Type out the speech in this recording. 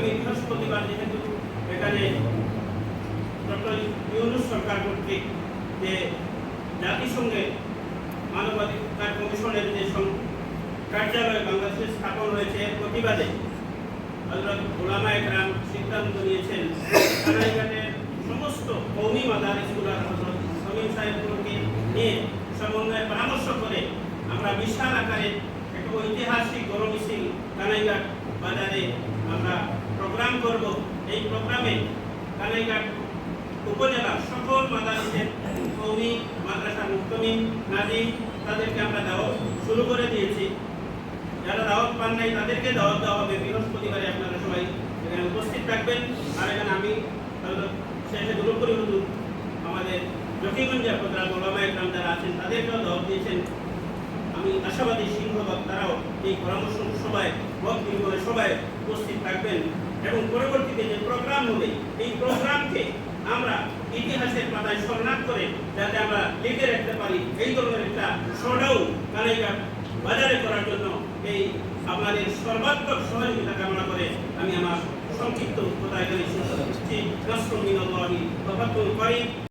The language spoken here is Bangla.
আগামী বৃহস্পতিবার যেহেতু এখানে ডক্টর ইউনূস সরকার কর্তৃক যে জাতিসংঘের মানবাধিকার কমিশনের যে কার্যালয় বাংলাদেশে স্থাপন হয়েছে এর প্রতিবাদে হযরত উলামায়ে কেরাম সিদ্ধান্ত নিয়েছেন কানাইঘাটের সমস্ত কওমি মাদারিসগুলো হযরত শমীম সাহেবকে নিয়ে সমন্বয়ে পরামর্শ করে আমরা বিশাল আকারে একটা ঐতিহাসিক গণ মিছিল কানাইঘাট বাজারে আমরা প্রোগ্রাম করব। এই প্রোগ্রামে কানাইঘাট উপজেলার সকল মাদারিসের কওমি মাদ্রাসা মুহতামিম নাজিম তাদেরকে আমরা দাওয়াত শুরু করে দিয়েছি। যারা দাওয়াত পান নাই তাদেরকে দাওয়াত দেওয়া হবে। বৃহস্পতিবারে আপনারা সবাই এখানে উপস্থিত থাকবেন। আর এখানে আমি শেষে দুরুপুরি হুজুর আমাদের জকিগঞ্জের প্রধান উলামায়ে কেরাম যারা আছেন তাদেরকেও দাওয়াত দিয়েছেন। আমি আশাবাদী সিংহভাগ তারাও এই পরামর্শ সভায় মত বিনিময় সভায় উপস্থিত থাকবেন এবং পরবর্তীতে যে প্রোগ্রাম হবে এই প্রোগ্রামকে আমরা ইতিহাসের পাতায় সংরক্ষণ করে যাতে আমরা লিখে রাখতে পারি এই ধরনের একটা শোডাউন কানাইঘাট বাজারে করার জন্য এই আপনাদের সর্বাত্মক সহযোগিতা কামনা করে আমি আমার সংক্ষিপ্ত কথা এখানে শেষ করছি। নাসরুম মিনাল্লাহি ওয়া ফাতহুন করিম।